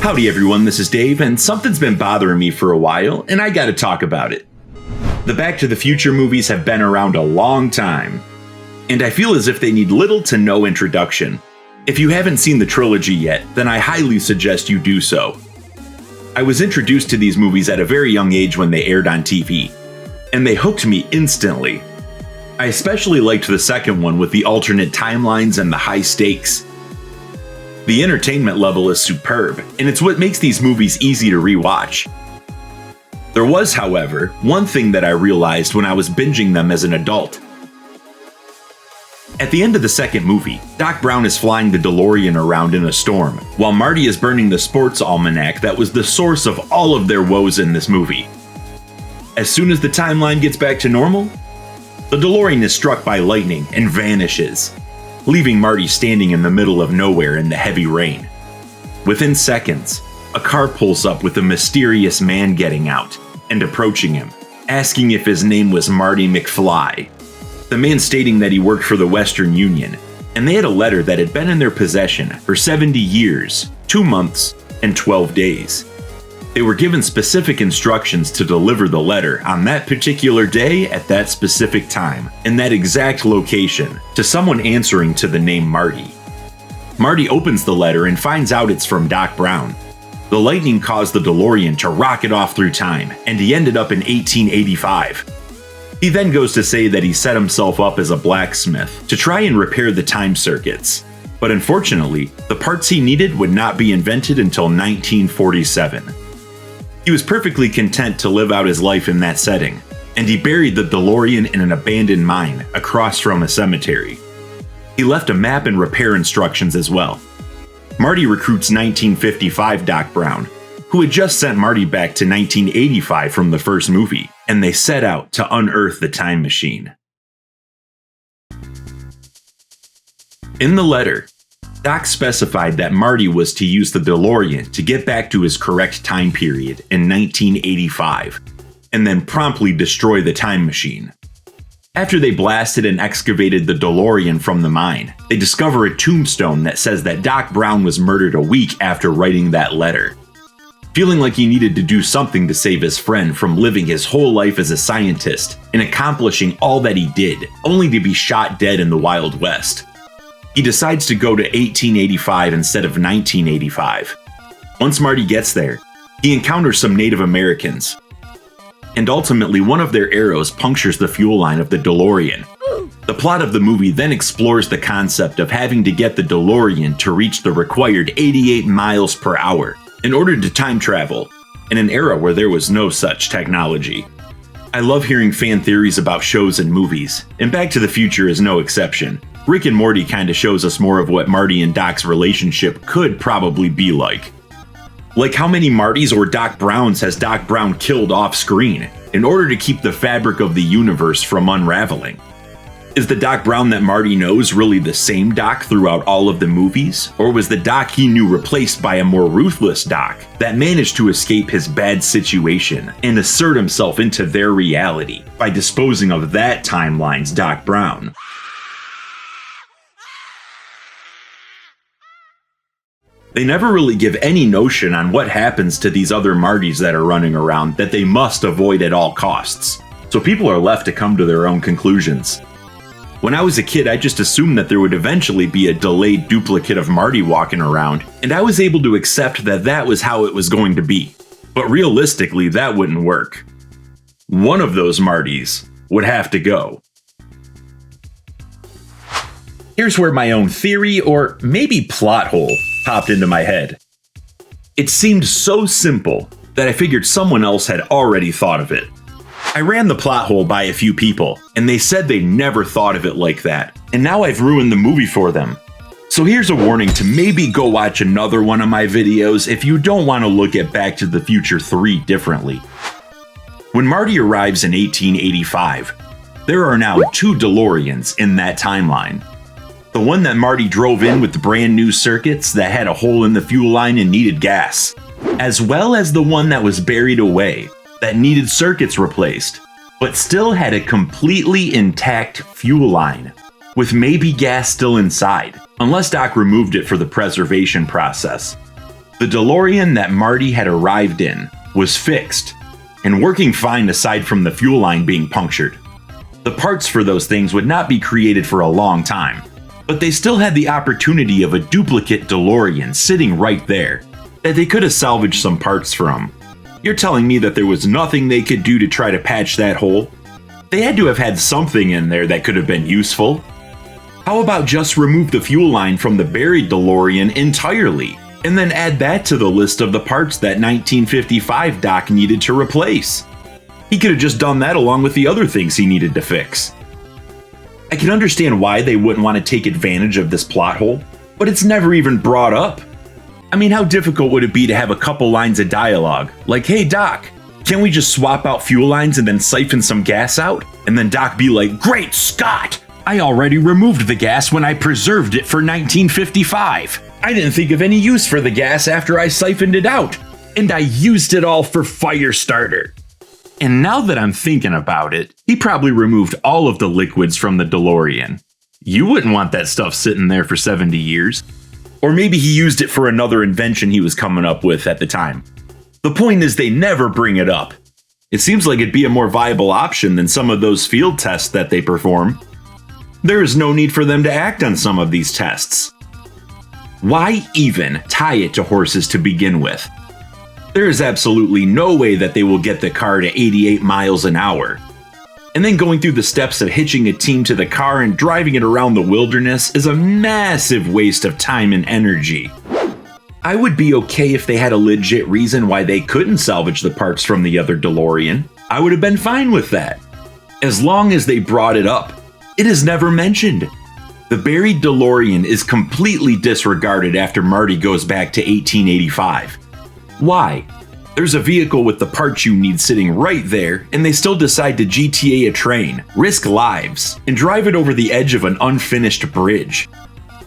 Howdy everyone, this is Dave, and something's been bothering me for a while, and I gotta talk about it. The Back to the Future movies have been around a long time, and I feel as if they need little to no introduction. If you haven't seen the trilogy yet, then I highly suggest you do so. I was introduced to these movies at a very young age when they aired on TV, and they hooked me instantly. I especially liked the second one with the alternate timelines and the high stakes. The entertainment level is superb, and it's what makes these movies easy to rewatch. There was, however, one thing that I realized when I was binging them as an adult. At the end of the second movie, Doc Brown is flying the DeLorean around in a storm, while Marty is burning the sports almanac that was the source of all of their woes in this movie. As soon as the timeline gets back to normal, the DeLorean is struck by lightning and vanishes, leaving Marty standing in the middle of nowhere in the heavy rain. Within seconds, a car pulls up with a mysterious man getting out and approaching him, asking if his name was Marty McFly. The man stating that he worked for the Western Union, and they had a letter that had been in their possession for 70 years, 2 months, and 12 days. They were given specific instructions to deliver the letter on that particular day at that specific time, in that exact location, to someone answering to the name Marty. Marty opens the letter and finds out it's from Doc Brown. The lightning caused the DeLorean to rocket off through time, and he ended up in 1885. He then goes to say that he set himself up as a blacksmith to try and repair the time circuits. But unfortunately, the parts he needed would not be invented until 1947. He was perfectly content to live out his life in that setting, and he buried the DeLorean in an abandoned mine across from a cemetery. He left a map and repair instructions as well. Marty recruits 1955 Doc Brown, who had just sent Marty back to 1985 from the first movie, and they set out to unearth the time machine. In the letter, Doc specified that Marty was to use the DeLorean to get back to his correct time period in 1985, and then promptly destroy the time machine. After they blasted and excavated the DeLorean from the mine, they discover a tombstone that says that Doc Brown was murdered a week after writing that letter. Feeling like he needed to do something to save his friend from living his whole life as a scientist and accomplishing all that he did, only to be shot dead in the Wild West, he decides to go to 1885 instead of 1985. Once Marty gets there, he encounters some Native Americans, and ultimately one of their arrows punctures the fuel line of the DeLorean. The plot of the movie then explores the concept of having to get the DeLorean to reach the required 88 miles per hour in order to time travel, in an era where there was no such technology. I love hearing fan theories about shows and movies, and Back to the Future is no exception. Rick and Morty kinda shows us more of what Marty and Doc's relationship could probably be like. Like how many Martys or Doc Browns has Doc Brown killed off screen in order to keep the fabric of the universe from unraveling? Is the Doc Brown that Marty knows really the same Doc throughout all of the movies? Or was the Doc he knew replaced by a more ruthless Doc that managed to escape his bad situation and assert himself into their reality by disposing of that timeline's Doc Brown? They never really give any notion on what happens to these other Martys that are running around that they must avoid at all costs, so people are left to come to their own conclusions. When I was a kid, I just assumed that there would eventually be a delayed duplicate of Marty walking around, and I was able to accept that that was how it was going to be. But realistically, that wouldn't work. One of those Martys would have to go. Here's where my own theory, or maybe plot hole, popped into my head. It seemed so simple that I figured someone else had already thought of it. I ran the plot hole by a few people, and they said they never thought of it like that, and now I've ruined the movie for them. So here's a warning to maybe go watch another one of my videos if you don't want to look at Back to the Future 3 differently. When Marty arrives in 1885, there are now 2 DeLoreans in that timeline. The one that Marty drove in with the brand new circuits that had a hole in the fuel line and needed gas, as well as the one that was buried away that needed circuits replaced, but still had a completely intact fuel line, with maybe gas still inside, unless Doc removed it for the preservation process. The DeLorean that Marty had arrived in was fixed and working fine aside from the fuel line being punctured. The parts for those things would not be created for a long time, but they still had the opportunity of a duplicate DeLorean sitting right there that they could have salvaged some parts from. You're telling me that there was nothing they could do to try to patch that hole? They had to have had something in there that could have been useful. How about just remove the fuel line from the buried DeLorean entirely, and then add that to the list of the parts that 1955 Doc needed to replace? He could have just done that along with the other things he needed to fix. I can understand why they wouldn't want to take advantage of this plot hole, but it's never even brought up. I mean, how difficult would it be to have a couple lines of dialogue, like, "Hey Doc, can't we just swap out fuel lines and then siphon some gas out?" And then Doc be like, "Great Scott! I already removed the gas when I preserved it for 1955. I didn't think of any use for the gas after I siphoned it out, and I used it all for fire starter." And now that I'm thinking about it, he probably removed all of the liquids from the DeLorean. You wouldn't want that stuff sitting there for 70 years. Or maybe he used it for another invention he was coming up with at the time. The point is they never bring it up. It seems like it'd be a more viable option than some of those field tests that they perform. There is no need for them to act on some of these tests. Why even tie it to horses to begin with? There is absolutely no way that they will get the car to 88 miles an hour. And then going through the steps of hitching a team to the car and driving it around the wilderness is a massive waste of time and energy. I would be okay if they had a legit reason why they couldn't salvage the parts from the other DeLorean. I would have been fine with that. As long as they brought it up. It is never mentioned. The buried DeLorean is completely disregarded after Marty goes back to 1885. Why? There's a vehicle with the parts you need sitting right there, and they still decide to GTA a train, risk lives, and drive it over the edge of an unfinished bridge.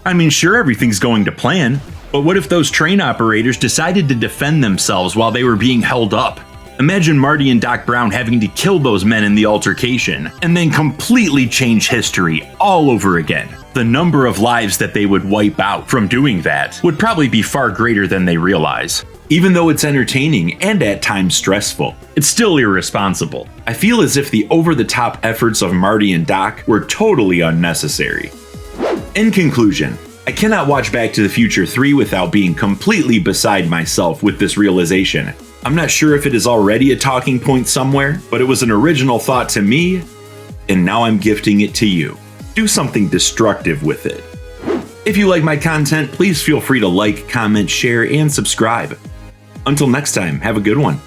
I mean, sure, everything's going to plan, but what if those train operators decided to defend themselves while they were being held up? Imagine Marty and Doc Brown having to kill those men in the altercation, and then completely change history all over again. The number of lives that they would wipe out from doing that would probably be far greater than they realize. Even though it's entertaining and at times stressful, it's still irresponsible. I feel as if the over-the-top efforts of Marty and Doc were totally unnecessary. In conclusion, I cannot watch Back to the Future 3 without being completely beside myself with this realization. I'm not sure if it is already a talking point somewhere, but it was an original thought to me, and now I'm gifting it to you. Do something destructive with it. If you like my content, please feel free to like, comment, share, and subscribe. Until next time, have a good one.